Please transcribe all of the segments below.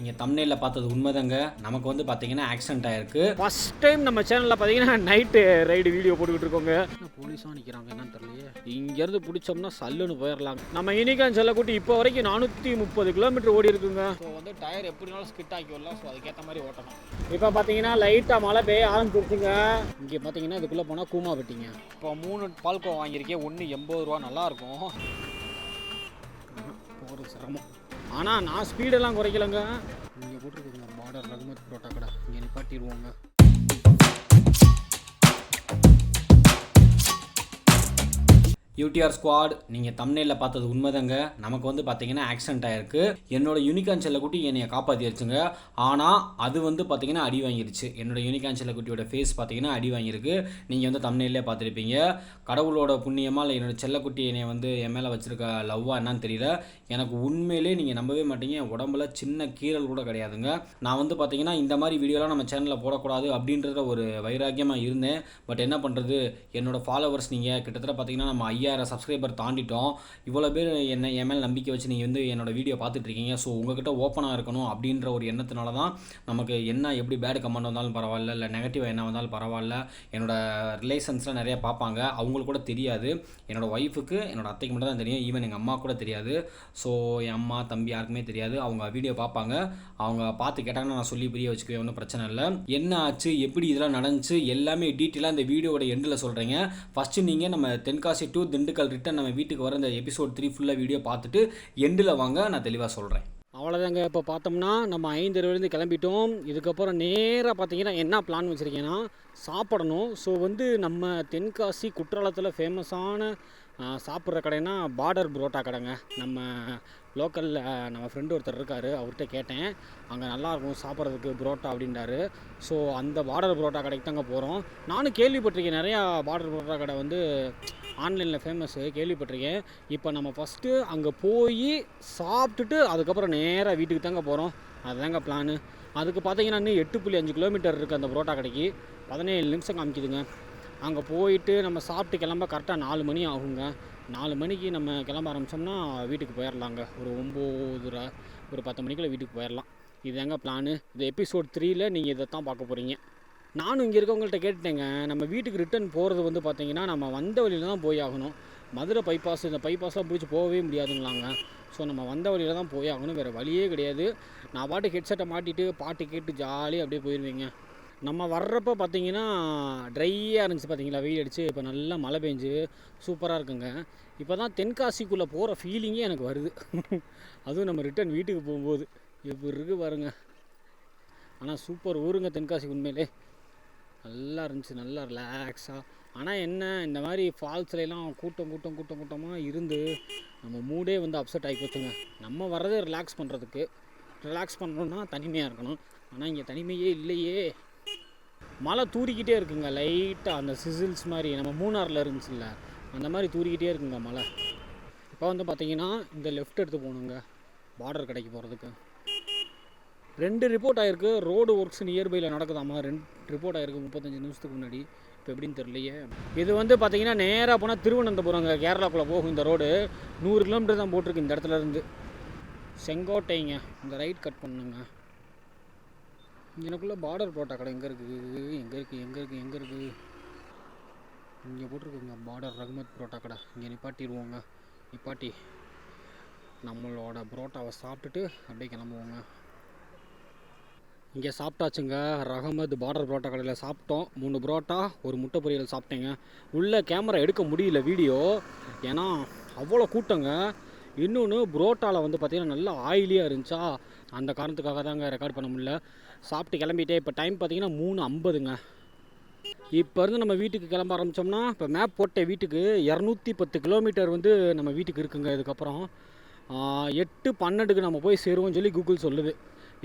நீங்கள் தம்ப்நெயிலில் பார்த்தது உண்மைதாங்க. நமக்கு வந்து பார்த்தீங்கன்னா ஆக்சிடென்ட் ஆயிருக்கு. ஃபர்ஸ்ட் டைம் நம்ம சேனலில் பார்த்தீங்கன்னா நைட்டு ரைடு வீடியோ போட்டுக்கிட்டு இருக்கோங்க. போலீஸாக நிற்கிறாங்க என்னன்னு தெரியலையே. இங்கேருந்து பிடிச்சோம்னா சல்லுன்னு போயிடலாங்க. நம்ம யூனிகார்ன் செல்லக்குட்டி இப்போ வரைக்கும் 430 கிலோமீட்டர் ஓடி இருக்குங்க. ஸோ வந்து டயர் எப்படினாலும் ஸ்கிட் ஆக்கி வரலாம். ஸோ அதுக்கேற்ற மாதிரி ஓட்டணும். இப்போ பார்த்தீங்கன்னா லைட்டாக மழை பெய்ய ஆரம்பிச்சிருச்சுங்க. இங்கே பார்த்தீங்கன்னா இதுக்குள்ளே போனால் கூமா வெட்டிங்க. இப்போ 3 பால்கோ வாங்கியிருக்கேன். 1 80 ரூபா, நல்லாயிருக்கும். ஒரு சிரமம். ஆனால் நான் ஸ்பீடெல்லாம் குறைக்கலைங்க. இங்கே போட்டுருக்குங்க பார்டர் ரகுமத் புரோட்டா கடை. இங்கே நிப்பாட்டிடுவோங்க. யூடிஆர் ஸ்குவாட், நீங்கள் தம்ப்நெயிலில் பார்த்தது உண்மைதாங்க. நமக்கு வந்து பார்த்தீங்கன்னா ஆக்சிடென்ட் ஆயிருக்கு. என்னோட யூனிகார்ன் செல்லக்குட்டி என்னையை காப்பாற்றிடுச்சுங்க. ஆனால் அது வந்து பார்த்தீங்கன்னா அடி வாங்கிருச்சு. என்னோட யூனிகார்ன் செல்லக்குட்டியோட ஃபேஸ் பார்த்தீங்கன்னா அடி வாங்கியிருக்கு. நீங்கள் வந்து தம்ப்நெயிலே பார்த்துருப்பீங்க. கடவுளோட புண்ணியமாக இல்லை என்னோட செல்லக்குட்டி என்னை வந்து என் மேலே வச்சுருக்க லவ்வாக என்னன்னு தெரியல. எனக்கு உண்மையிலே நீங்கள் நம்பவே மாட்டீங்க, என் உடம்புல சின்ன கீறல் கூட கிடையாதுங்க. நான் வந்து பார்த்தீங்கன்னா இந்த மாதிரி வீடியோலாம் நம்ம சேனலில் போடக்கூடாது அப்படின்றத ஒரு வைராக்கியமாக இருந்தேன். பட் என்ன பண்ணுறது, என்னோடய ஃபாலோவர்ஸ் நீங்கள் கிட்டத்தட்ட பார்த்தீங்கன்னா நம்ம 5000 சப்ஸ்கிரைபர் தாண்டிட்டோம். இவ்வளோ பேர் என் மேலே நம்பிக்கை வச்சு நீங்கள் வந்து என்னோடய வீடியோ பார்த்துட்ருக்கீங்க. ஸோ உங்கள்கிட்ட ஓப்பனாக இருக்கணும் அப்படின்ற ஒரு எண்ணத்தினால தான் நமக்கு என்ன எப்படி பேட் கமெண்ட் வந்தாலும் பரவாயில்ல, இல்லை நெகட்டிவ் என்ன வந்தாலும் பரவாயில்ல. என்னோடய ரிலேஷன்ஸ்லாம் நிறையா பார்ப்பாங்க. அவங்களுக்கு கூட தெரியாது. என்னோடய ஒய்ஃபுக்கு என்னோடய அத்தைக்கு மட்டும் தான் தெரியும். ஈவன் எங்கள் அம்மா கூட தெரியாது. ஸோ என் அம்மா தம்பி யாருக்குமே தெரியாது. அவங்க வீடியோ பார்ப்பாங்க. அவங்க பார்த்து கேட்டாங்கன்னா நான் சொல்லி புரிய வச்சுக்கவே ஒன்றும் பிரச்சனை இல்லை. என்ன ஆச்சு, எப்படி இதெல்லாம் நடந்துச்சு எல்லாமே டீட்டெயிலாக இந்த வீடியோட எண்டில் சொல்கிறேங்க. ஃபஸ்ட்டு நீங்கள் நம்ம தென்காசி டு திண்டுக்கல் ரிட்டன் நம்ம வீட்டுக்கு வர இந்த எபிசோட் 3 ஃபுல்லாக வீடியோ பார்த்துட்டு எண்டில் வாங்க, நான் தெளிவாக சொல்கிறேன். அவ்வளோதாங்க. இப்போ பார்த்தோம்னா நம்ம 5:20 கிளம்பிட்டோம். இதுக்கப்புறம் நேராக பார்த்தீங்கன்னா என்ன பிளான் வச்சுருக்கேன்னா சாப்பிடணும். ஸோ வந்து நம்ம தென்காசி குற்றாலத்தில் ஃபேமஸான சாப்பிட்ற கடைனா பார்டர் புரோட்டா கடைங்க. நம்ம லோக்கலில் நம்ம ஃப்ரெண்டு ஒருத்தர் இருக்கார், அவர்கிட்ட கேட்டேன். அங்கே நல்லாயிருக்கும் சாப்பிட்றதுக்கு புரோட்டா அப்படின்றாரு. ஸோ அந்த பார்டர் புரோட்டா கடைக்கு தாங்க போகிறோம். நானும் கேள்விப்பட்டிருக்கேன், நிறையா பார்டர் புரோட்டா கடை வந்து ஆன்லைனில் ஃபேமஸ்ஸு கேள்விப்பட்டிருக்கேன். இப்போ நம்ம ஃபஸ்ட்டு அங்கே போய் சாப்பிட்டுட்டு அதுக்கப்புறம் நேராக வீட்டுக்கு தாங்க போகிறோம். அதுதாங்க பிளானு. அதுக்கு பார்த்தீங்கன்னா இன்னும் 8.5 கிலோமீட்டர் இருக்குது அந்த புரோட்டா கடைக்கு. 17 நிமிஷம் காமிக்குதுங்க. அங்கே போயிட்டு நம்ம சாப்பிட்டு கிளம்ப கரெக்டாக 4 மணி ஆகுங்க. 4 மணிக்கு நம்ம கிளம்ப ஆரம்பித்தோம்னா வீட்டுக்கு போயிடலாங்க. ஒரு 9:30 ஒரு 10 மணிக்குள்ளே வீட்டுக்கு போயிடலாம். இதுதாங்க பிளானு. இது எபிசோட் 3ல் நீங்கள் இதை தான் பார்க்க போகிறீங்க. நானும் இங்கே இருக்கவங்கள்ட்ட கேட்டுட்டேங்க. நம்ம வீட்டுக்கு ரிட்டன் போகிறது வந்து பார்த்திங்கன்னா நம்ம வந்த வழியில் தான் போய் ஆகணும். மதுரை பைபாஸ், இந்த பைபாஸாக பிடிச்சி போகவே முடியாதுங்களாங்க. ஸோ நம்ம வந்த வழியில் தான் போய் ஆகணும், வேறு வழியே கிடையாது. நான் பாட்டு ஹெட்செட்டை மாட்டிட்டு பாட்டு கேட்டு ஜாலியாக அப்படியே போயிடுவீங்க. நம்ம வர்றப்போ பார்த்தீங்கன்னா ட்ரையாக இருந்துச்சு பார்த்தீங்களா, வெயில் அடிச்சு. இப்போ நல்லா மழை பெஞ்சு சூப்பராக இருக்குங்க. இப்போ தான் தென்காசிக்குள்ளே போகிற ஃபீலிங்கே எனக்கு வருது. அதுவும் நம்ம ரிட்டன் வீட்டுக்கு போகும்போது எப்படி இருக்குது பாருங்க. ஆனால் சூப்பர் ஊருங்க தென்காசி, உண்மையிலே நல்லா இருந்துச்சு, நல்லா ரிலாக்ஸாக. ஆனால் என்ன, இந்த மாதிரி ஃபால்ஸ்லாம் கூட்டமாக இருந்து நம்ம மூடே வந்து அப்செட் ஆகி போச்சுங்க. நம்ம வர்றதே ரிலாக்ஸ் பண்ணுறதுக்கு. ரிலாக்ஸ் பண்ணணுன்னா தனிமையாக இருக்கணும். ஆனால் இங்கே தனிமையே இல்லையே. மழை தூரிக்கிட்டே இருக்குங்க லைட்டாக, அந்த சிசில்ஸ் மாதிரி நம்ம மூணாரில் இருந்துச்சுல்ல அந்த மாதிரி தூரிக்கிட்டே இருக்குங்க மழை. இப்போ வந்து பார்த்திங்கன்னா இந்த லெஃப்ட் எடுத்து போகணுங்க பார்டர் கடைக்கு போகிறதுக்கு. 2 ரிப்போர்ட் ஆகிருக்கு. ரோடு ஒர்க்ஸ் நியர்பையில் நடக்குதாமா. 2 ரிப்போர்ட் ஆகிருக்கு 35 நிமிஷத்துக்கு முன்னாடி. இப்போ எப்படின்னு தெரியலையே. இது வந்து பார்த்திங்கன்னா நேராக போனால் திருவனந்தபுரங்க, கேரளாக்குள்ளே போகும் இந்த ரோடு. 100 கிலோமீட்டர் தான் போட்டிருக்கு இந்த இடத்துல இருந்து. செங்கோட்டைங்க. இந்த ரைட் கட் பண்ணுங்க. எனக்குள்ளே பார்டர் புரோட்டா கடை எங்கே இருக்குது? இங்கே போட்டிருக்குங்க பார்டர் ரகுமத் புரோட்டா கடை. இங்கே நிப்பாட்டிடுவோங்க. நிப்பாட்டி நம்மளோட புரோட்டாவை சாப்பிட்டுட்டு அப்படியே கிளம்புவோங்க. இங்கே சாப்பிட்டாச்சுங்க. ரஹமத் பார்டர் புரோட்டா கடையில் சாப்பிட்டோம். 3 புரோட்டா, ஒரு முட்டை பொரியல் சாப்பிட்டேங்க. உள்ளே கேமரா எடுக்க முடியல வீடியோ, ஏன்னா அவ்வளோ கூட்டங்க. இன்னொன்று புரோட்டாவில் வந்து பார்த்திங்கன்னா நல்லா ஆயிலியாக இருந்துச்சா, அந்த காரணத்துக்காக தாங்க ரெக்கார்ட் பண்ண முடியல. சாப்பிட்டு கிளம்பிட்டே. இப்போ டைம் பார்த்திங்கன்னா 3:50ங்க. இப்போ இருந்து நம்ம வீட்டுக்கு கிளம்ப ஆரம்பித்தோம்னா, இப்போ மேப் போட்ட வீட்டுக்கு 210 கிலோமீட்டர் வந்து நம்ம வீட்டுக்கு இருக்குங்க. இதுக்கப்புறம் 8:12க்கு நம்ம போய் சேருவோம்னு சொல்லி கூகுள் சொல்லுது.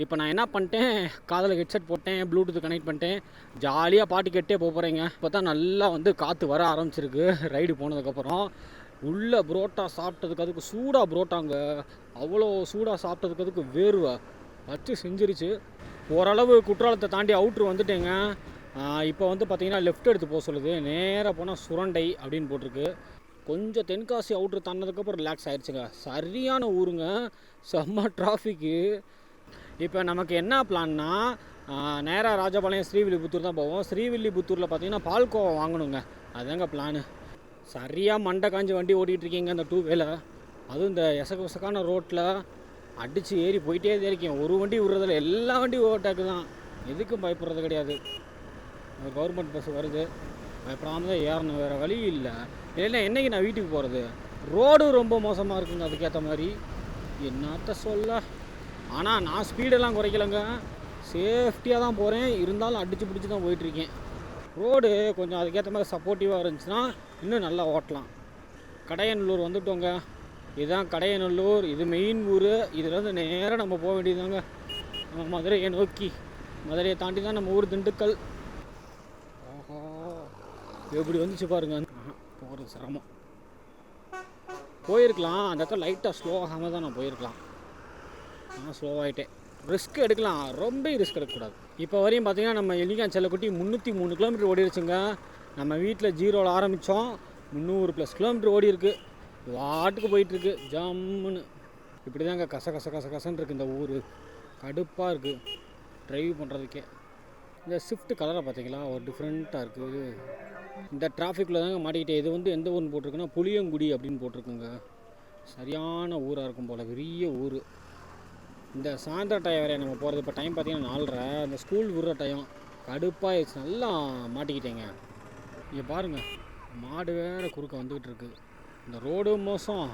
இப்போ நான் என்ன பண்ணிட்டேன், காதில் ஹெட்செட் போட்டேன், ப்ளூடூத் கனெக்ட் பண்ணிட்டேன், ஜாலியாக பாட்டு கேட்டே போகிறேங்க. இப்போ தான் நல்லா வந்து காற்று வர ஆரம்பிச்சிருக்கு ரைடு போனதுக்கப்புறம். உள்ள புரோட்டா சாப்பிட்டதுக்கு, அதுக்கு சூடாக புரோட்டாங்க, அவ்வளோ சூடாக சாப்பிட்டதுக்கு அதுக்கு வேர்வை வச்சு செஞ்சிருச்சு. ஓரளவு குற்றாலத்தை தாண்டி அவுட்ரு வந்துட்டேங்க. இப்போ வந்து பார்த்திங்கன்னா லெஃப்ட் எடுத்து போக சொல்லுது. நேராக போனால் சுரண்டை அப்படின்னு போட்டிருக்கு. கொஞ்சம் தென்காசி அவுட்ரு தாண்டினதுக்கப்புறம் ரிலாக்ஸ் ஆகிடுச்சுங்க. சரியான ஊருங்க, செம்ம டிராஃபிக்கு. இப்போ நமக்கு என்ன பிளான்னா நேராக ராஜபாளையம் ஸ்ரீவில்லிபுத்தூர் தான் போவோம். ஸ்ரீவில்லிபுத்தூரில் பார்த்தீங்கன்னா பால்கோவா வாங்கணுங்க. அதுதாங்க பிளானு. சரியாக மண்டை காஞ்சி வண்டி ஓட்டிகிட்டு இருக்கீங்க அந்த 2 வீலர். அதுவும் இந்த எசகவசக்கான ரோட்டில் அடித்து ஏறி போயிட்டே தான் இருக்கேன். ஒரு வண்டி விடுறதில்ல, எல்லா வண்டியும் ஓவர்டேக்கு தான். எதுக்கும் பயப்படுறது கிடையாது. கவர்மெண்ட் பஸ் வருது, பயப்படாமல் தான் ஏறணும், வேறு வழி இல்லை. இல்லைன்னா என்றைக்கு நான் வீட்டுக்கு போகிறது? ரோடு ரொம்ப மோசமாக இருக்குங்க. அதுக்கேற்ற மாதிரி என்னத்த சொல்ல. ஆனால் நான் ஸ்பீடெல்லாம் குறைக்கலைங்க, சேஃப்டியாக தான் போகிறேன். இருந்தாலும் அடித்து பிடிச்சி தான் போயிட்டுருக்கேன். ரோடு கொஞ்சம் அதுக்கேற்ற மாதிரி சப்போர்ட்டிவாக இருந்துச்சுன்னா இன்னும் நல்லா ஓட்டலாம். கடையநல்லூர் வந்துட்டோங்க. இதுதான் கடையநல்லூர். இது மெயின் ஊர். இதுலேருந்து நேராக நம்ம போக வேண்டியதுதாங்க நம்ம மதுரையை நோக்கி. மதுரையை தாண்டி தான் நம்ம ஊர் திண்டுக்கல். ஓஹோ, எப்படி வந்துச்சு பாருங்க. போகிறது சிரமம். போயிருக்கலாம், அந்த இடத்துல லைட்டாக ஸ்லோவாகாமல் தான் நான் போயிருக்கலாம். நான் ஸ்லோவாகிட்டேன். ரிஸ்க் எடுக்கலாம், ரொம்ப ரிஸ்க் எடுக்கக்கூடாது. இப்போ வரையும் பார்த்தீங்கன்னா நம்ம எலிகான் செல்லக்குட்டி 303 கிலோமீட்டர் ஓடிடுச்சுங்க. நம்ம வீட்டில் 0ல் ஆரம்பித்தோம், 300+ கிலோமீட்டர் ஓடி இருக்குது. வாட்டுக்கு போயிட்டுருக்கு ஜம்முன்னு. இப்படி தாங்க கசன்னு இருக்குது இந்த ஊர். கடுப்பாக இருக்குது ட்ரைவ் பண்ணுறதுக்கே. இந்த ஷிஃப்ட் கலரை பார்த்தீங்களா, ஒரு டிஃப்ரெண்ட்டாக இருக்குது. இந்த டிராஃபிக்கில் தாங்க மாட்டிக்கிட்டே. இது வந்து எந்த ஊர்னு போட்டிருக்குன்னா புளியங்குடி அப்படின்னு போட்டிருக்குங்க. சரியான ஊராக இருக்கும் போல், பெரிய ஊர். இந்த சாயந்தர டைம் வரைய நம்ம போகிறது. இப்போ டைம் பார்த்தீங்கன்னா 4:30. இந்த ஸ்கூல் விடுற டைம். கடுப்பாகிடுச்சு, நல்லா மாட்டிக்கிட்டேங்க. இங்கே பாருங்கள், மாடு வேறு குறுக்க வந்துக்கிட்டு இருக்குது. இந்த ரோடு மோசம்,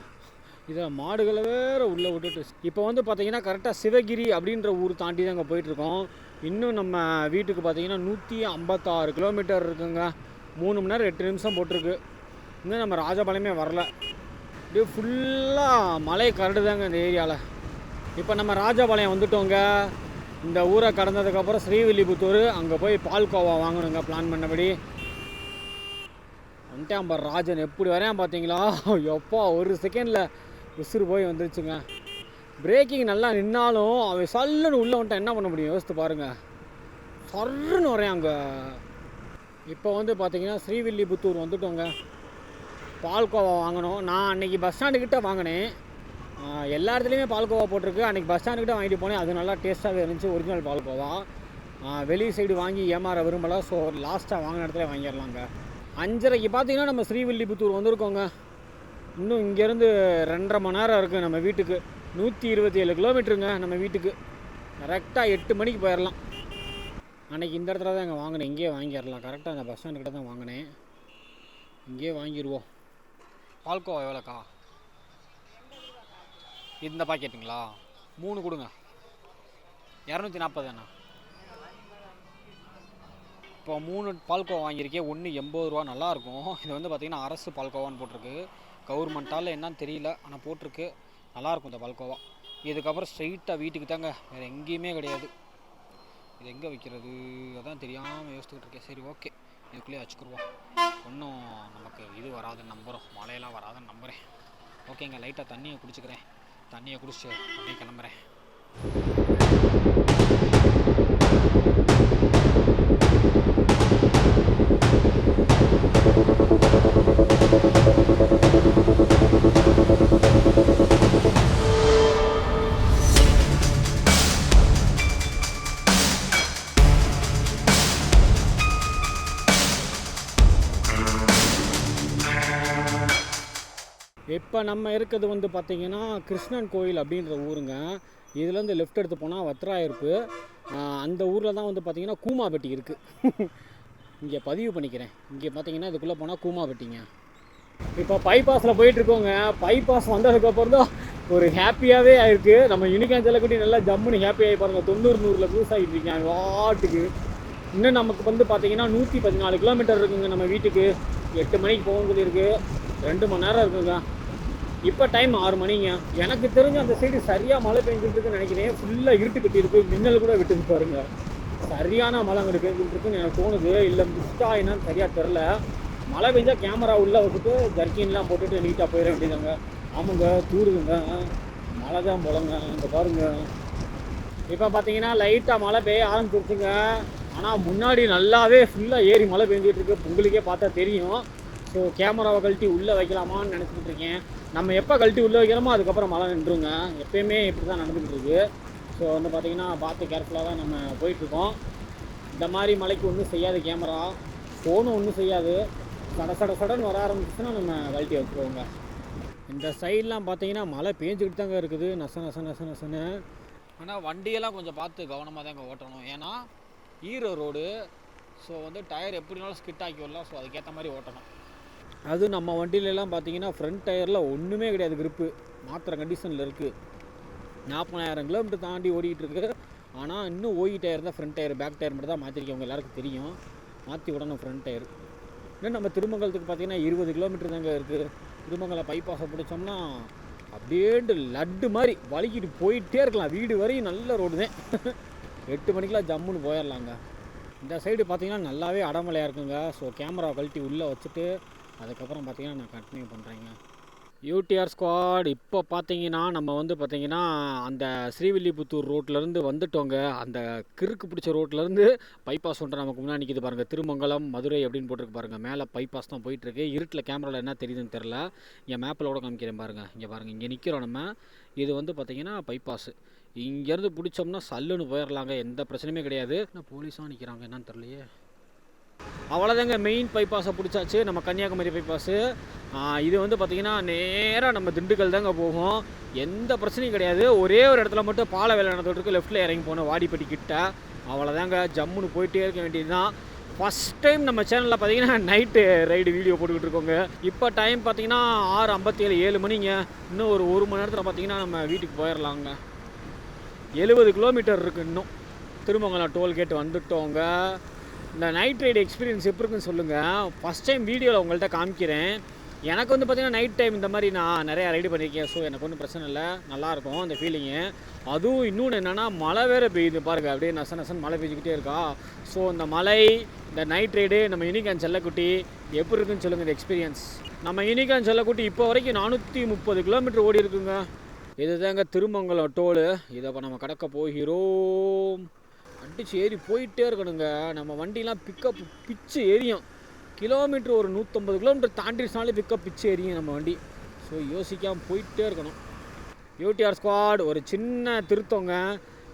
இதில் மாடுகளை வேறு உள்ளே விட்டுட்டு. இப்போ வந்து பார்த்திங்கன்னா கரெக்டாக சிவகிரி அப்படின்ற ஊர் தாண்டி தாங்க போயிட்டுருக்கோம். இன்னும் நம்ம வீட்டுக்கு பார்த்திங்கன்னா 156 கிலோமீட்டர் இருக்குங்க. 3 மணி நேரம் 8 நிமிஷம் போட்டிருக்கு. இன்னும் நம்ம ராஜபாளையமே வரல. இப்படியே ஃபுல்லாக மலை கரடுதாங்க இந்த ஏரியாவில். இப்போ நம்ம ராஜபாளையம் வந்துட்டோங்க. இந்த ஊரை கடந்ததுக்கப்புறம் ஸ்ரீவில்லிபுத்தூர், அங்கே போய் பால்கோவா வாங்கணுங்க பிளான் பண்ணபடி. வந்துட்டான் ராஜன், எப்படி வரையான் பார்த்தீங்களா? எப்போ ஒரு செகண்டில் உசுறு போய் வந்துருச்சுங்க. பிரேக்கிங் நல்லா நின்னாலும் அவன் சல்லுன்னு உள்ளே வந்துட்டான், என்ன பண்ண முடியும் யோசித்து பாருங்கள். சர்ன்னு வரையான் அங்கே. இப்போ வந்து பார்த்தீங்கன்னா ஸ்ரீவில்லிபுத்தூர் வந்துட்டோங்க. பால்கோவா வாங்கணும். நான் அன்றைக்கி பஸ் ஸ்டாண்டுக்கிட்ட வாங்கினேன். எல்லா இடத்துலையுமே பால்கோவா போட்டிருக்கு. அன்றைக்கி பஸ் ஸ்டாண்டுக்கிட்ட வாங்கிட்டு போனேன். அது நல்லா டேஸ்ட்டாகவே இருந்துச்சு, ஒரிஜினல் பால்கோவா. வெளி சைடு வாங்கி ஏமாற விரும்பலை. ஸோ லாஸ்ட்டாக வாங்கின இடத்துல வாங்கிடலாங்க. 5:30க்கு பார்த்தீங்கன்னா நம்ம ஸ்ரீவில்லிபுத்தூர் வந்திருக்கோங்க. இன்னும் இங்கேருந்து 2.5 மணி நேரம் இருக்குது நம்ம வீட்டுக்கு. 127 கிலோமீட்டருங்க நம்ம வீட்டுக்கு. கரெக்டாக 8 மணிக்கு போயிடலாம். அன்றைக்கி இந்த இடத்துல தான் இங்கே வாங்கினேன். இங்கேயே வாங்கிடலாம். கரெக்டாக அந்த பஸ் ஸ்டாண்டுக்கிட்ட தான் வாங்கினேன். இங்கேயே வாங்கிடுவோம். பால்கோவா எவ்வளோக்கா? இந்த பாக்கெட்டுங்களா? 3 கொடுங்க. 240 தானே? இப்போ 3 பால்கோவா வாங்கியிருக்கேன். 1 80 ரூபா. நல்லாயிருக்கும். இது வந்து பார்த்திங்கன்னா அரசு பால்கோவான்னு போட்டிருக்கு. கவர்மெண்ட்டால் என்னன்னு தெரியல, ஆனால் போட்டிருக்கு. நல்லாயிருக்கும் இந்த பால்கோவா. இதுக்கப்புறம் ஸ்ட்ரைட்டாக வீட்டுக்கு தாங்க, வேறு எங்கேயுமே கிடையாது. இது எங்கே வைக்கிறது அதான் தெரியாமல் யோசிச்சுக்கிட்டு இருக்கேன். சரி, ஓகே, இதுக்குள்ளேயே வச்சுக்கிடுவோம். ஒன்றும் நமக்கு இது வராதுன்னு நம்புகிறோம், மழையெல்லாம் வராதுன்னு நம்புகிறேன். ஓகேங்க, லைட்டாக தண்ணியை குடிச்சிக்கிறேன். தண்ணியை குடிச்சிட்டு அப்படியே கிளம்புறேன். இப்போ நம்ம இருக்கிறது வந்து பார்த்திங்கன்னா கிருஷ்ணன் கோயில் அப்படின்ற ஊருங்க. இதுலேருந்து லெஃப்ட் எடுத்து போனால் வத்ராயிருப்பு. அந்த ஊரில் தான் வந்து பார்த்திங்கன்னா கூமாபட்டி இருக்குது. இங்கே பதிவு பண்ணிக்கிறேன். இங்கே பார்த்திங்கன்னா இதுக்குள்ளே போனால் கூமாபட்டிங்க. இப்போ பைபாஸில் போயிட்டுருக்கோங்க. பைபாஸ் வந்ததுக்கப்புறம் தான் ஒரு ஹாப்பியாகவே ஆயிருக்கு. நம்ம யூனிகான் செல்லக்குட்டி நல்லா ஜம்முன்னு ஹாப்பி ஆகி பாருங்கள். 90-100ல் க்ரூஸ் ஆகிட்டு இருக்கேன் வாட்டுக்கு. இன்னும் நமக்கு வந்து பார்த்திங்கன்னா 114 கிலோமீட்டர் இருக்குங்க நம்ம வீட்டுக்கு. 8 மணிக்கு போகும்போது இருக்குது. 2 மணி நேரம் இருக்குங்க. இப்போ டைம் 6 மணிங்க. எனக்கு தெரிஞ்ச அந்த சைடு சரியாக மழை பெஞ்சிட்டுருக்குன்னு நினைக்கிறேன். ஃபுல்லாக இருட்டு கட்டி இருக்குது. மின்னல் கூட விட்டுது பாருங்கள். சரியான மழை அங்கே இருக்குன்னு எனக்கு தோணுது. இல்லை மிஸ்டா என்னன்னு சரியாக தெரில. மழை பெஞ்சால் கேமரா உள்ளே வச்சுட்டு ஜர்க்கின்லாம் போட்டுட்டு நீட்டாக போயிட வேண்டியதாங்க. ஆமாங்க, தூருதுங்க, மழை தான் போலங்க. இங்கே பாருங்கள், இப்போ பார்த்தீங்கன்னா லைட்டாக மழை பெய்ய ஆரம்பிச்சிருச்சுங்க. ஆனால் முன்னாடி நல்லாவே ஃபுல்லாக ஏறி மழை பெஞ்சிட்ருக்கு. உங்களுக்கே பார்த்தா தெரியும். ஸோ கேமராவை கழட்டி உள்ளே வைக்கலாமான்னு நினச்சிக்கிட்டு இருக்கேன். நம்ம எப்போ கழட்டி உள்ளே வைக்கிறோமோ அதுக்கப்புறம் மழை நின்றுங்க. எப்போயுமே இப்படி தான் நடந்துக்கிட்டு இருக்குது. ஸோ வந்து பார்த்திங்கன்னா பார்த்து கேர்ஃபுல்லாக தான் நம்ம போயிட்டுருக்கோம். இந்த மாதிரி மலைக்கு ஒன்றும் செய்யாது, கேமரா ஃபோனும் ஒன்றும் செய்யாது. சடன்னு வர ஆரம்பிச்சுன்னா நம்ம கழட்டி வச்சுருவோங்க. இந்த சைட்லாம் பார்த்தீங்கன்னா மழை பேஞ்சிக்கிட்டு தாங்க இருக்குது, நசன்னு. ஆனால் வண்டியெல்லாம் கொஞ்சம் பார்த்து கவனமாக தாங்க ஓட்டணும். ஏன்னா ரோடு, ஸோ வந்து டயர் எப்படினாலும் ஸ்கிட் ஆக்கி வரலாம். ஸோ அதுக்கேற்ற மாதிரி ஓட்டணும். அது நம்ம வண்டியிலலாம் பார்த்தீங்கன்னா ஃப்ரண்ட் டயரில் ஒன்றுமே கிடையாது, கிரிப்பு மாத்திர கண்டிஷனில் இருக்குது. 40,000 கிலோமீட்டர் தாண்டி ஓடிக்கிட்டு இருக்கு. ஆனால் இன்னும் டயர் தான், ஃப்ரண்ட் டயர், பேக் டயர் மட்டும் தான் மாற்றிருக்கவங்க எல்லாருக்கும் தெரியும். மாற்றி விடணும் ஃப்ரண்ட் டயர். இன்னும் நம்ம திருமங்கலத்துக்கு பார்த்தீங்கன்னா 20 கிலோமீட்டர் தாங்க இருக்குது. திருமங்கலம் பைபாஸை பிடிச்சோம்னா அப்படியே லட்டு மாதிரி வலிக்கிட்டு போயிட்டே இருக்கலாம். வீடு வரையும் நல்ல ரோடு தான். 8 மணிக்கெலாம் ஜம்முன்னு போயிடலாங்க. இந்த சைடு பார்த்தீங்கன்னா நல்லாவே அடமலையாக இருக்குங்க. ஸோ கேமரா கழட்டி உள்ளே வச்சுட்டு அதுக்கப்புறம் பார்த்தீங்கன்னா நான் கண்டினியூ பண்ணுறேங்க. யூடிஆர் ஸ்குவாட் இப்போ பார்த்தீங்கன்னா நம்ம வந்து பார்த்தீங்கன்னா அந்த ஸ்ரீவில்லிபுத்தூர் ரோட்லேருந்து வந்துட்டோங்க. அந்த கிறுக்கு பிடிச்ச ரோட்லேருந்து பைபாஸ் ஒன்று நமக்கு முன்னாடி நிற்கிது பாருங்கள். திருமங்கலம் மதுரை அப்படின்னு போட்டிருக்கு பாருங்கள். மேலே பைபாஸ் தான் போயிட்டுருக்கு. இருட்டில் கேமராவில் என்ன தெரியுதுன்னு தெரில. இங்கே மேப்பில் கூட காமிக்கிறேன் பாருங்கள். இங்கே பாருங்கள், இங்கே நிற்கிறோம் நம்ம. இது வந்து பார்த்திங்கன்னா பைபாஸு. இங்கேருந்து பிடிச்சோம்னா சல்லுன்னு போயிடலாங்க, எந்த பிரச்சனையுமே கிடையாது. நான் போலீஸாக நிற்கிறாங்க என்னன்னு தெரியலையே. அவ்வளோதாங்க, மெயின் பைபாஸை பிடிச்சாச்சு. நம்ம கன்னியாகுமரி பைபாஸு. இது வந்து பார்த்திங்கன்னா நேராக நம்ம திண்டுக்கல் தாங்க போகும். எந்த பிரச்சனையும் கிடையாது. ஒரே ஒரு இடத்துல மட்டும் பாலை வேலை நடந்துகிட்டு லெஃப்ட்டில் இறங்கி போகணும், வாடிப்பட்டி கிட்ட. அவ்வளோதாங்க, ஜம்முன்னு போயிட்டே இருக்க வேண்டியது தான். ஃபஸ்ட் டைம் நம்ம சேனலில் பார்த்தீங்கன்னா நைட்டு ரைடு வீடியோ போட்டுக்கிட்டு இருக்கோங்க. இப்போ டைம் பார்த்தீங்கன்னா 6:57, 7 மணிங்க. இன்னும் ஒரு மணி நேரத்தில் பார்த்தீங்கன்னா நம்ம வீட்டுக்கு போயிடலாங்க. 70 கிலோமீட்டர் இருக்குது இன்னும். திருமங்கலம் டோல்கேட் வந்துட்டோங்க. இந்த நைட் ரைடு எக்ஸ்பீரியன்ஸ் எப்படி இருக்குன்னு சொல்லுங்கள். ஃபஸ்ட் டைம் வீடியோவில் உங்கள்கிட்ட காமிக்கிறேன். எனக்கு வந்து பார்த்திங்கன்னா நைட் டைம் இந்த மாதிரி நான் நிறையா ரைடு பண்ணியிருக்கேன். ஸோ எனக்கு ஒன்றும் பிரச்சனை இல்லை, நல்லாயிருக்கும் அந்த ஃபீலிங்கு. அதுவும் இன்னொன்று என்னென்னா மழை வேறு பெய்யுது பாருங்கள். அப்படியே நசன் மழை பெய்ஞ்சிக்கிட்டே இருக்கா. ஸோ இந்த மலை, இந்த நைட் ரைடு நம்ம யூனிகார்ன் செல்லக்குட்டி எப்படி இருக்குன்னு சொல்லுங்கள் இந்த எக்ஸ்பீரியன்ஸ். நம்ம யூனிகார்ன் செல்லக்குட்டி இப்போ வரைக்கும் 430 கிலோமீட்டர் ஓடி இருக்குங்க. இதுதாங்க திருமங்கலம் டோலு. இதை இப்போ நம்ம கடக்க போகிறோம். அடிச்சு ஏறி போயிட்டே இருக்கணுங்க. நம்ம வண்டிலாம் பிக்கப் பிச்சு எரியும். கிலோமீட்டர் ஒரு 150 கிலோமீட்டர் தாண்டினாலே பிக்கப் பிச்சு எரியும் நம்ம வண்டி. ஸோ யோசிக்காமல் போயிட்டே இருக்கணும். யூடிஆர் ஸ்குவாட் ஒரு சின்ன திருத்தங்க.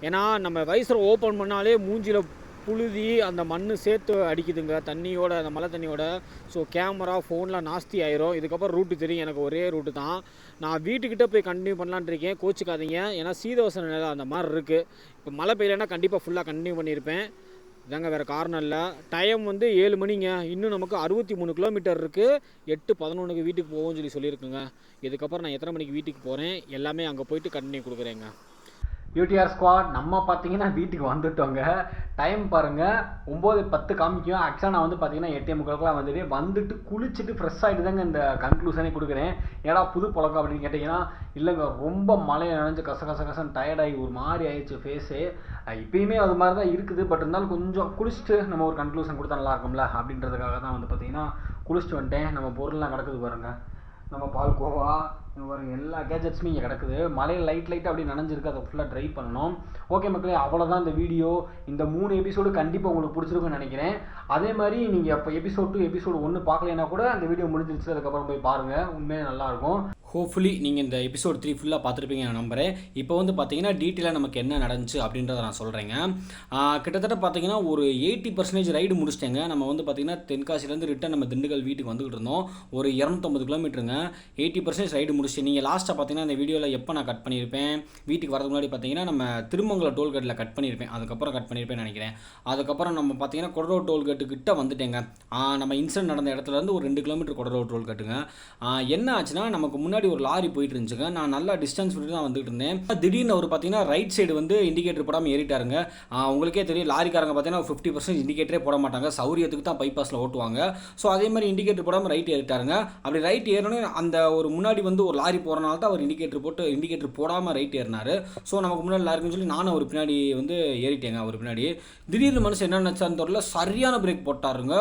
ஏன்னா நம்ம வைசரை ஓப்பன் பண்ணாலே மூஞ்சியில் புழுதி அந்த மண் சேர்த்து அடிக்குதுங்க தண்ணியோட, அந்த மழை தண்ணியோட. ஸோ கேமரா ஃபோன்லாம் நாஸ்தி ஆயிரும். இதுக்கப்புறம் ரூட்டு தெரியும், எனக்கு ஒரே ரூட்டு தான். நான் வீட்டுக்கிட்ட போய் கண்டினியூ பண்ணலான் இருக்கேன், கோச்சிக்காதீங்க. ஏன்னா சீதோசன நிலை அந்த மாதிரி இருக்குது. இப்போ மழை பெய்யலைன்னா கண்டிப்பாக ஃபுல்லாக கண்டினியூ பண்ணியிருப்பேன். இதாங்க, வேறு காரணம் இல்லை. டைம் வந்து 7 மணிங்க. இன்னும் நமக்கு 63 கிலோமீட்டர் இருக்குது. 8:11 வீட்டுக்கு போவோம்னு சொல்லியிருக்குங்க. இதுக்கப்புறம் நான் எத்தனை மணிக்கு வீட்டுக்கு போகிறேன் எல்லாமே அங்கே போயிட்டு கண்டினியூ கொடுக்குறேங்க. யூடிஆர் ஸ்குவாட் நம்ம பார்த்தீங்கன்னா வீட்டுக்கு வந்துட்டோங்க. டைம் பாருங்கள் 9:10 காமிக்கும். ஆக்சுவலாக நான் வந்து பார்த்தீங்கன்னா 8:45 வந்துட்டு குளிச்சுட்டு ஃப்ரெஷ் ஆகிட்டு தாங்க இந்த கன்க்ளூஷனே கொடுக்குறேன். ஏன்னா புது பழக்கம் அப்படின்னு கேட்டிங்கன்னா இல்லைங்க, ரொம்ப மழையை நினைஞ்சு கசன்னு டயர்டாகி ஒரு மாதிரி ஆயிடுச்சு ஃபேஸு. இப்பயுமே அது மாதிரி தான் இருக்குது. பட் இருந்தாலும் கொஞ்சம் குளிச்சுட்டு நம்ம ஒரு கன்க்ளூஷன் கொடுத்தா நல்லா இருக்கும்ல அப்படின்றதுக்காக தான் வந்து பார்த்தீங்கன்னா குளிச்சுட்டு வந்துட்டேன். நம்ம பொருள்லாம் கிடக்குது பாருங்கள். நம்ம பால்கோவா பாருங்க, எல்லா கேஜெட்ஸுமே இங்கே கிடக்குது. மழையில் லைட்டாக அப்படி நனைஞ்சிருக்கு, அதை ஃபுல்லாக ட்ரை பண்ணணும். ஓகே மக்களே, அவ்வளோதான் இந்த வீடியோ. இந்த 3 எபிசோடு கண்டிப்பாக உங்களுக்கு பிடிச்சிருக்குன்னு நினைக்கிறேன். அதே மாதிரி நீங்கள் இப்போ எபிசோட் 2 எபிசோடு 1 பார்க்கலைன்னா கூட அந்த வீடியோ முடிஞ்சிருச்சு, அதுக்கப்புறம் போய் பாருங்கள், உண்மையாக நல்லாயிருக்கும். ஹோப்ஃபுல்லி நீங்கள் இந்த எபிசோட் 3 ஃபுல்லாக பார்த்துருப்பீங்க நான் நம்புகிறேன். இப்போ வந்து பார்த்தீங்கன்னா டீட்டெயிலாக நமக்கு என்ன நடந்துச்சு அப்படின்றத நான் சொல்கிறேங்க. கிட்டத்தட்ட பார்த்தீங்கன்னா ஒரு 80% ரைடு முடிச்சிட்டேங்க. நம்ம வந்து பார்த்தீங்கன்னா தென்காசிலேருந்து ரிட்டன் நம்ம திண்டுக்கல் வீட்டுக்கு வந்துகிட்டு இருந்தோம். ஒரு 250 கிலோமீட்டருங்க. 80% ரைடு முடிச்சிட்டு நீங்கள் லாஸ்ட்டாக பார்த்தீங்கன்னா இந்த வீடியோவில் எப்போ நான் கட் பண்ணியிருப்பேன், வீட்டுக்கு வரதுக்கு முன்னாடி பார்த்தீங்கன்னா நம்ம திருமங்கலம் டோல்கேட்டில் கட் பண்ணியிருப்பேன். அதுக்கப்புறம் கட் பண்ணியிருப்பேன்னு நினைக்கிறேன். அதுக்கப்புறம் நம்ம பார்த்தீங்கன்னா கொடரோடு டோல்கேட்டுக்கிட்ட வந்துட்டேங்க. நம்ம இன்சிடென்ட் நடந்த இடத்துலேருந்து ஒரு 2 கிலோமீட்டர் கொடரோடு டோல்கேட்டுங்க. என்ன ஆச்சுன்னா நமக்கு முன்னாடி ஒரு லாரி போயிட்டு இருந்துச்சுங்க. நான் நல்லா டிஸ்டன்ஸ் விட்டு தான் வந்துட்டு இருந்தேன். திடீர்னு அவர் பார்த்தீங்கன்னா ரைட் சைடு வந்து இண்டிகேட்டர் போடாமல் ஏறிட்டாருங்க. உங்களுக்கே தெரியும், லாரிக்காரங்க பார்த்தீங்கன்னா 50% இண்டிகேட்டரே போட மாட்டாங்க, சௌரியத்துக்கு தான் பைபாஸில் ஓட்டுவாங்க. ஸோ அதே மாதிரி இண்டிகேட்டர் போடாமல் ரைட் ஏறிட்டாருங்க. அப்படி ரைட் ஏறணும் அந்த ஒரு முன்னாடி வந்து ஒரு லாரி போகிறனால தான் அவர் இண்டிகேட்டர் போடாமல் ரைட் ஏறினார். ஸோ நமக்கு முன்னாடி லாரிக்குன்னு சொல்லி நானும் அவர் பின்னாடி வந்து ஏறிட்டேங்க. அவர் பின்னாடி திடீர்னு மனுஷன் என்ன நினச்சான்னு தெரியல, சரியான பிரேக் போட்டாருங்க.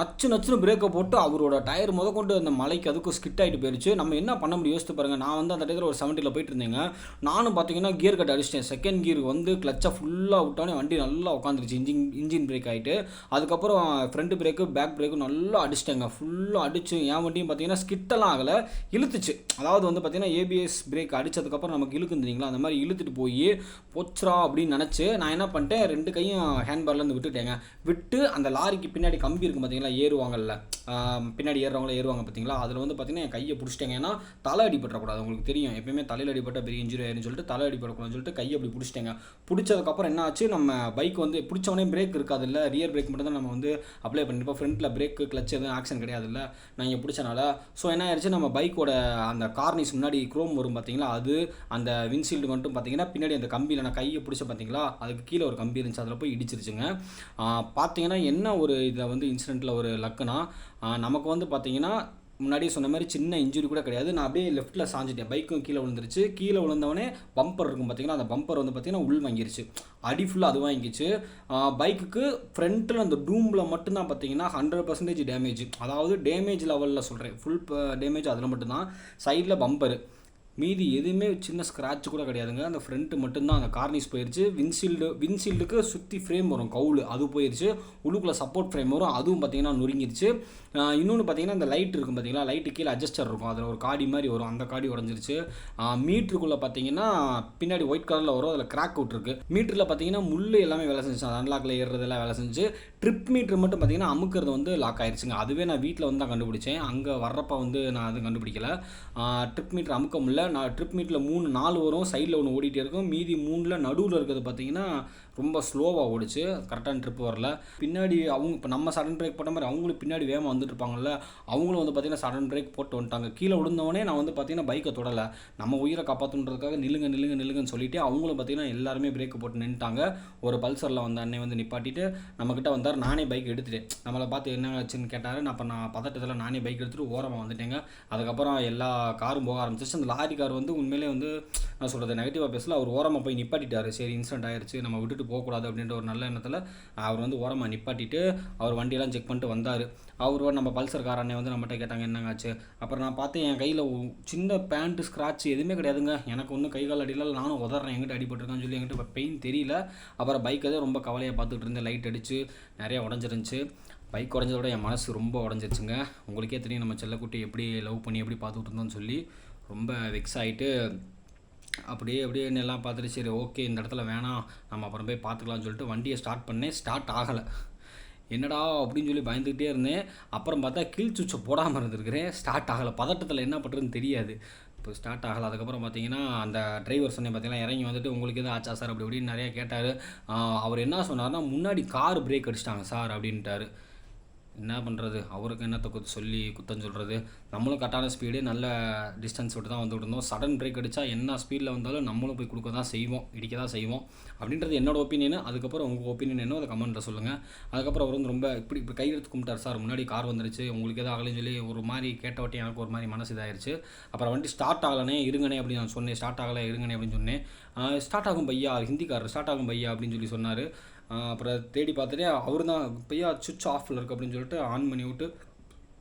நச்சுன்னு பிரேக்கை போட்டு அவரோட டயர் கொண்டு அந்த மலைக்கு அதுக்கும் ஸ்கிட் ஆகிட்டு போயிடுச்சு. நம்ம என்ன பண்ண முடியும், அப்படி யோசித்து பாருங்கள். நான் வந்து அந்த டயத்தில் ஒரு 70ல் போயிட்டு இருந்தேங்க. நானும் பார்த்தீங்கன்னா கியர் கட் அடிச்சிட்டேன். செகண்ட் கியர் வந்து கிளச்சை ஃபுல்லாக விட்டோன்னே வண்டி நல்லா உட்காந்துருச்சு. இன்ஜின் பிரேக் ஆகிட்டு அதுக்கப்புறம் ஃப்ரண்ட் பிரேக்கு பேக் பிரேக்கு நல்லா அடிச்சிட்டேங்க. ஃபுல்லாக அடிச்சு என் வண்டியும் பார்த்தீங்கன்னா ஸ்கிட்டெல்லாம் ஆகலை, இழுத்துச்சு. அதாவது வந்து பார்த்தீங்கன்னா ஏபிஎஸ் பிரேக் அடித்ததுக்கப்புறம் நமக்கு இழுக்குந்துங்களா, அந்த மாதிரி இழுத்துட்டு போய் போச்சுரா அப்படின்னு நினச்சி நான் என்ன பண்ணிட்டேன், 2 கையும் ஹேண்ட்பார்லேருந்து விட்டுட்டேங்க. விட்டு அந்த லாரிக்கு பின்னாடி கம்பி இருக்கும் பார்த்தீங்களா, ஏறுவாங்கல்ல, பின்னாடி ஏறுவாங்க பார்த்தீங்களா, அதில் வந்து பார்த்தீங்கன்னா என் கையை பிடிச்சிட்டேங்க. ஏன்னா தலை அடிபட்டக்கூடாது. உங்களுக்கு தெரியும் எப்பயுமே தலையில் அடிபட்ட பெரிய இன்ஜுரி ஆயிருன்னு சொல்லிட்டு தலை அடிபடக்கூடாதுன்னு சொல்லிட்டு கையை அப்படி பிடிச்சிட்டேங்க. பிடிச்சதுக்கப்புறம் என்ன ஆச்சு, நம்ம பைக் வந்து பிடிச்சவனே பிரேக் இருக்காது இல்லை, ரியர் பிரேக் மட்டும் தான் நம்ம வந்து அப்ளை பண்ணிருப்போம். ஃப்ரண்ட்டில் பிரேக்கு கிளச் எதுவும் ஆக்ஷன் கிடையாது இல்லை, நான் இங்கே பிடிச்சனால. ஸோ என்ன ஆயிடுச்சு, நம்ம பைக்கோட அந்த கார்னிஸ் முன்னாடி குரோம் வரும் பார்த்தீங்களா, அது அந்த விண்ட்ஷீல்டு மட்டும் பார்த்தீங்கன்னா பின்னாடி அந்த கம்பியில் நான் கையை பிடிச்ச பார்த்தீங்களா, அதுக்கு கீழே ஒரு கம்பி இருந்துச்சு, அதில் போய் இடிச்சிருச்சுங்க. பார்த்தீங்கன்னா என்ன ஒரு இதில் வந்து இன்சிடெண்ட்டில் ஒரு லக்குனா, நமக்கு வந்து பார்த்தீங்கன்னா முன்னாடியே சொன்ன மாதிரி சின்ன இன்ஜுரி கூட கிடையாது. நான் அப்படியே லெஃப்ட்டில் சாஞ்சிட்டேன், பைக்கும் கீழே விழுந்துருச்சு. கீழே விழுந்தவொடனே பம்பர் இருக்கும் பார்த்தீங்கன்னா, அந்த பம்பர் வந்து பார்த்தீங்கன்னா உள் வாங்கிருச்சு, அடி ஃபுல்லாக அது வாங்கிச்சு. பைக்குக்கு ஃப்ரண்ட்டில் அந்த டூமில் மட்டும்தான் பார்த்தீங்கன்னா 100% டேமேஜ். அதாவது டேமேஜ் லெவலில் சொல்கிறேன், ஃபுல் டேமேஜ் அதில் மட்டும்தான். சைடில் பம்பரு, மீதி எதுவுமே சின்ன ஸ்க்ராட்ச் கூட கிடையாதுங்க. அந்த ஃப்ரண்ட்டு மட்டும்தான் அந்த கார்னிஸ் போயிடுச்சு. விண்ட்ஷீல்டுக்கு சுற்றி ஃப்ரேம் வரும் கவுல், அது போயிடுச்சு. உள்ளுக்குள்ளே சப்போர்ட் ஃப்ரேம் வரும், அதுவும் பார்த்தீங்கன்னா நொறுங்கிடுச்சு. இன்னொன்று பார்த்தீங்கன்னா அந்த லைட் இருக்கும் பார்த்தீங்களா, லைட்டு கீழே அட்ஜஸ்டர் இருக்கும், அதில் ஒரு காடி மாதிரி வரும், அந்த காடி உடஞ்சிருச்சு. மீட்டருக்குள்ளே பார்த்தீங்கன்னா பின்னாடி ஒயிட் கலரில் வரும், அதில் கிராக் விட்டுருக்கு. மீட்டரில் பார்த்தீங்கன்னா முள் எல்லாமே வேலை செஞ்சு, அந்த அன்லாக்கில் ஏறுறதெல்லாம் வேலை செஞ்சு. ட்ரிப் மீட்டர் மட்டும் பார்த்தீங்கன்னா அமுக்கிறது வந்து லாக் ஆயிடுச்சுங்க. அதுவே நான் வீட்டில் வந்து தான் கண்டுபிடிச்சேன், அங்கே வர்றப்போ வந்து நான் அது கண்டுபிடிக்கல. ட்ரிப் மீட்டர் அமுக்க முடியல. நான் ட்ரிப் மீட்டரில் 3-4 வரும், சைடில் ஒன்று ஓடிட்டே இருக்கும், மீதி 3ல் நடுவில் இருக்கிறது பார்த்தீங்கன்னா ரொம்ப ஸ்லோவாக ஓடிச்சு, கரெக்டான ட்ரிப் வரல. பின்னாடி அவங்க இப்போ நம்ம சடன் பிரேக் போட்ட மாதிரி அவங்களும் பின்னாடி வேகமாக வந்துட்டு இருப்பாங்கல்ல, அவங்களும் வந்து பார்த்தீங்கன்னா சடன் பிரேக் போட்டு வந்துட்டாங்க. கீழே விழுந்தவொடனே நான் வந்து பார்த்தீங்கன்னா பைக்கை தொடலை, நம்ம உயிரை காப்பாற்றுன்றதுக்காக நில்லுங்கன்னு சொல்லிட்டு அவங்களும் பார்த்தீங்கன்னா எல்லாருமே பிரேக் போட்டு நின்றுட்டாங்க. ஒரு பல்சரில் வந்த அண்ணன் வந்து நிப்பாட்டிட்டு நம்மக்கிட்ட வந்தார். நானே பைக் எடுத்துட்டேன். நம்மளை பார்த்து என்ன ஆச்சுன்னு கேட்டார். நான் பதட்டத்தில் நானே பைக் எடுத்துகிட்டு ஓரமாக வந்துட்டேங்க. அதுக்கப்புறம் எல்லா காரும் போக ஆரம்பிச்சிச்சு. அந்த லாரி கார் வந்து உண்மையிலே வந்து நான் சொல்கிறது நெகட்டிவாக பேசல, அவர் ஓரமாக போய் நிப்பாட்டிட்டார். சரி இன்சிடென்ட் ஆயிடுச்சு, நம்ம விட்டுட்டு போகக்கூடாது அப்படின்ற ஒரு நல்ல எண்ணத்தில் அவர் வந்து ஓரமாக நிப்பாட்டிட்டு அவர் வண்டியெல்லாம் செக் பண்ணிட்டு வந்தார். அவர் நம்ம பல்சர் கார் அண்ணே வந்து நம்மகிட்ட கேட்டாங்க என்னங்காச்சு. அப்புறம் நான் பார்த்தேன் என் கையில் சின்ன பேண்ட்டு ஸ்க்ராட்ச் எதுவுமே கிடையாதுங்க. எனக்கு ஒன்றும் கை கால் அடியில் நானும் உதறேன், எங்கிட்ட அடிபட்டிருக்கான்னு சொல்லி என்கிட்ட பெயின் தெரியல. அப்புறம் பைக் எதாவது ரொம்ப கவலையாக பார்த்துட்டு இருந்தேன், லைட் அடித்து நிறையா உடஞ்சிருந்துச்சு. பைக் உடஞ்சதோட என் மனசு ரொம்ப உடஞ்சிருச்சுங்க. உங்களுக்கே தெரியும் நம்ம செல்லக்குட்டி எப்படி லவ் பண்ணி எப்படி பார்த்துக்கிட்டு இருந்தோம்னு சொல்லி ரொம்ப வெக்ஸ் ஆகிட்டு அப்படியே எல்லாம் பார்த்துட்டு சரி ஓகே இந்த இடத்துல வேணாம், நம்ம அப்புறம் போய் பார்த்துக்கலாம்னு சொல்லிட்டு வண்டியை ஸ்டார்ட் பண்ணேன். ஸ்டார்ட் ஆகலை. என்னடா அப்படின்னு சொல்லி பயந்துக்கிட்டே இருந்தேன். அப்புறம் பார்த்தா கீழ் சுவிட்சை போடாமல் இருந்திருக்கிறேன், ஸ்டார்ட் ஆகலை. பதட்டத்தில் என்ன பண்ணுறதுன்னு தெரியாது, இப்போ ஸ்டார்ட் ஆகலை. அதுக்கப்புறம் பார்த்தீங்கன்னா அந்த டிரைவர் சொன்னேன் பார்த்தீங்கன்னா இறங்கி வந்துட்டு உங்களுக்கு எதுவும் ஆச்சா சார் அப்படி இப்படின்னு நிறையா கேட்டார். அவர் என்ன சொன்னார்னா முன்னாடி கார் பிரேக் அடிச்சிட்டாங்க சார் அப்படின்ட்டார். என்ன பண்ணுறது, அவருக்கு என்னத்தை சொல்லி குத்தம் சொல்கிறது. நம்மளும் கரெக்டான ஸ்பீடு நல்ல டிஸ்டன்ஸ் விட்டு தான் வந்துட்டு இருந்தோம். சடன் பிரேக் அடித்தா என்ன ஸ்பீடில் வந்தாலும் நம்மளும் போய் கொடுக்க தான் செய்வோம், இடிக்க தான் செய்வோம் அப்படின்றது என்னோடய ஒப்பீனியன். அதுக்கப்புறம் உங்கள் ஒப்பீனியன் என்ன அதை கமெண்ட்டில் சொல்லுங்கள். அதுக்கப்புறம் அவர் வந்து ரொம்ப இப்படி கை எடுத்து கும்பிட்டார், சார் முன்னாடி கார் வந்துருச்சு உங்களுக்கு எதாவது ஆகலைன்னு சொல்லி ஒரு மாதிரி கேட்டவட்டி எனக்கு ஒரு மாதிரி மனசு இதாகிடுச்சு. அப்புறம் வண்டி ஸ்டார்ட் ஆகலனே இருங்கனே அப்படின்னு நான் சொன்னேன். ஸ்டார்ட் ஆகலை இருங்கனே அப்படின்னு சொன்னேன். ஸ்டார்ட் ஆகும் பையா, ஹிந்திக்காரர் ஸ்டார்ட் ஆகும் பையா அப்படின்னு சொல்லி சொன்னார். அப்புறம் தேடி பார்த்துட்டு அவர் தான் பையா சுவிட்ச் ஆஃபில் இருக்குது அப்படின்னு சொல்லிட்டு ஆன் பண்ணி விட்டு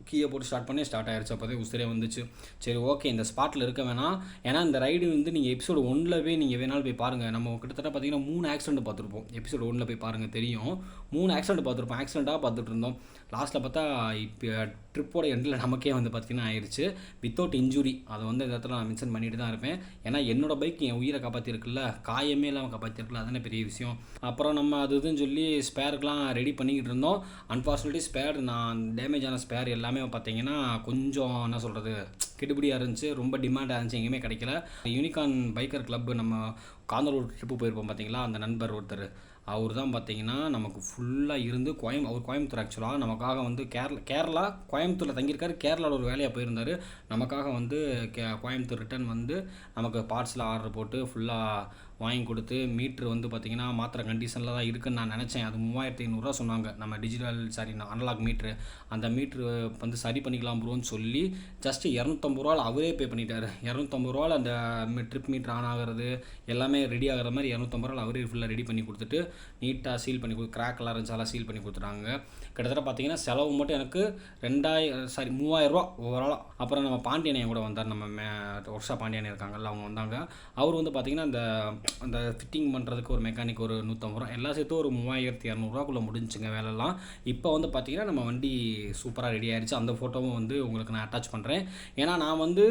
கீயை போட்டு ஸ்டார்ட் பண்ணி ஸ்டார்ட் ஆகிடுச்சு. அப்போதே உசிரே வந்துச்சு. சரி ஓகே இந்த ஸ்பாட்டில் இருக்க வேணாம், ஏன்னா இந்த ரைடு வந்து நீங்கள் எபிசோடு 1ல் போய் நீங்கள் வேணாலும் போய் பாருங்கள். நம்ம கிட்டத்தட்ட பார்த்தீங்கன்னா 3 ஆக்சிடென்ட் பார்த்துருப்போம். எபிசோடு 1ல் போய் பாருங்கள் தெரியும், 3 ஆக்சிடென்ட் பார்த்துருப்போம். ஆக்சிடெண்ட்டாக பார்த்துட்டு இருந்தோம். லாஸ்ட்டில் பார்த்தா இப்போ ட்ரிப்போட எண்டில் நமக்கே வந்து பார்த்திங்கன்னா ஆயிடுச்சு வித்தவுட் இன்ஜுரி. அதை வந்து இந்த இடத்துல நான் மென்ஷன் பண்ணிட்டு தான் இருப்பேன். ஏன்னா என்னோடய பைக் என் உயிரை காப்பாற்றிருக்குல்ல, காயமே இல்லாமல் காப்பாற்றிருக்குல்ல, அதுதானே பெரிய விஷயம். அப்புறம் நம்ம அதுன்னு சொல்லி ஸ்பேருக்கெலாம் ரெடி பண்ணிக்கிட்டு இருந்தோம். அன்ஃபார்ச்சுனேட்லி ஸ்பேர் நான் டேமேஜ் ஆன ஸ்பேர் எல்லாமே பார்த்தீங்கன்னா கொஞ்சம் என்ன சொல்கிறது கெடுபடியாக இருந்துச்சு, ரொம்ப டிமாண்டாக இருந்துச்சு, எங்கேயுமே கிடைக்கல. யூனிகான் பைக்கர் கிளப் நம்ம காந்தலூர் ட்ரிப்பு போயிருப்போம் பார்த்தீங்களா, அந்த நண்பர் ஒருத்தர் அவர் தான் பார்த்தீங்கன்னா நமக்கு ஃபுல்லாக இருந்து அவர் கோயம்புத்தூர் ஆக்சுவலாக நமக்காக வந்து கேரளா கோயம்புத்தூரில் தங்கியிருக்காரு. கேரளாவில் ஒரு வேலையாக போயிருந்தார். நமக்காக வந்து கோயம்புத்தூர் ரிட்டர்ன் வந்து நமக்கு பார்ட்ஸில் ஆர்டர் போட்டு ஃபுல்லாக வாங்கி கொடுத்து மீட்ரு வந்து பார்த்திங்கன்னா மாத்திர கண்டிஷனில் தான் இருக்குதுன்னு நான் நினச்சேன். அது 3500 சொன்னாங்க. நம்ம அனலாக் மீட்ரு. அந்த மீட்ரு வந்து சரி பண்ணிக்கலாம் ப்ரோன்னு சொல்லி ஜஸ்ட்டு 250 அவரே பே பண்ணிட்டார். 250 அந்த ட்ரிப் மீட்ரு ஆன் ஆகிறது எல்லாமே ரெடி ஆகிற மாதிரி 250 அவரே ஃபுல்லாக ரெடி பண்ணி கொடுத்துட்டு நீட்டாக சீல் பண்ணி கிராக்கெல்லாம் இருந்துச்சு, அதெல்லாம் சீல் பண்ணி கொடுத்துட்டாங்க. கிட்டத்தட்ட பார்த்திங்கன்னா செலவு மட்டும் எனக்கு 3000 ஓவராலாக. அப்புறம் நம்ம பாண்டியனையும் கூட வந்தார். நம்ம ஒர்க்ஷா பாண்டியன் இருக்காங்கல்ல, அவங்க வந்தாங்க. அவர் வந்து பார்த்திங்கன்னா அந்த ஃபிட்டிங் பண்ணுறதுக்கு ஒரு மெக்கானிக் ஒரு 150 எல்லாம் சேர்த்து ஒரு 3200 முடிஞ்சுங்க வேலைலாம். இப்போ வந்து பார்த்திங்கன்னா நம்ம வண்டி சூப்பராக ரெடி ஆயிடுச்சு. அந்த ஃபோட்டோவும் வந்து உங்களுக்கு நான் அட்டாச் பண்ணுறேன். ஏன்னா நான் வந்து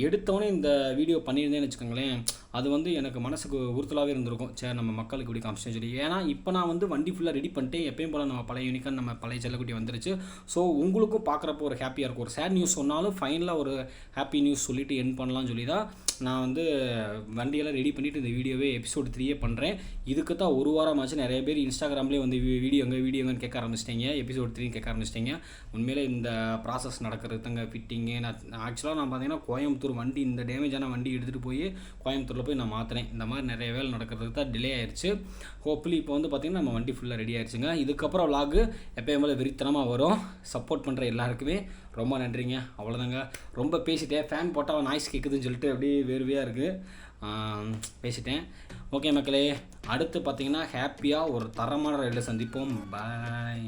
எடுத்தோடனே இந்த வீடியோ பண்ணியிருந்தேன்னு வச்சுக்கோங்களேன், அது வந்து எனக்கு மனசுக்கு உறுத்தலாகவே இருந்திருக்கும். சரி நம்ம மக்களுக்கு இப்படி காமிச்சேன்னு சொல்லி. ஏன்னா இப்போ நான் வந்து வண்டி ஃபுல்லாக ரெடி பண்ணிட்டேன். எப்பயும் போல் நம்ம பழைய யூனிக்கான் நம்ம பழைய செல்லக்குட்டி வந்துருச்சு. ஸோ உங்களுக்கும் பார்க்குறப்போ ஒரு ஹாப்பியாக இருக்கும். ஒரு சேட் நியூஸ் சொன்னாலும் ஃபைனலாக ஒரு ஹாப்பி நியூஸ் சொல்லிவிட்டு என் பண்ணலாம்னு சொல்லி தான் நான் வந்து வண்டியெல்லாம் ரெடி பண்ணிவிட்டு இந்த வீடியோவே எபிசோட் 3 பண்ணுறேன். இதுக்கு தான் ஒரு வாரம் ஆச்சு. நிறைய பேர் இன்ஸ்டாகிராம்லேயே வந்து வீடியோங்கன்னு கேட்க ஆரம்பிச்சிட்டிங்க, எபிசோட் 3 கேட்க ஆரம்பிச்சிட்டிங்க. உண்மையிலே இந்த ப்ராசஸ் நடக்கிறது தாங்க ஃபிட்டிங்கு. நான் பார்த்தீங்கன்னா கோயம்புத்தூர் வண்டி இந்த டேமேஜான வண்டி எடுத்துகிட்டு போய் கோயம்புத்தூரில் போய் நான் மாற்றினேன். இந்த மாதிரி நிறைய வேலை நடக்கிறதுக்கு தான் டிலே ஆயிடுச்சு. ஹோப்ஃபுல்லி இப்போ வந்து பார்த்திங்கன்னா நம்ம வண்டி ஃபுல்லாக ரெடி ஆயிடுச்சுங்க. இதுக்கப்புறம் விலாகு எப்போயும் போல வெறித்தனமாக வரும். சப்போர்ட் பண்ணுற எல்லாருக்குமே ரொம்ப நன்றிங்க. அவ்வளோதாங்க, ரொம்ப பேசிட்டேன். ஃபேன் போட்டால் நாய்ஸ் கேட்குதுன்னு சொல்லிட்டு அப்படியே வேர்வையாக இருக்குது, பேசிட்டேன். ஓகே மக்களே, அடுத்து பார்த்திங்கன்னா ஹாப்பியாக ஒரு தரமான ரைடில் சந்திப்போம். பாய்.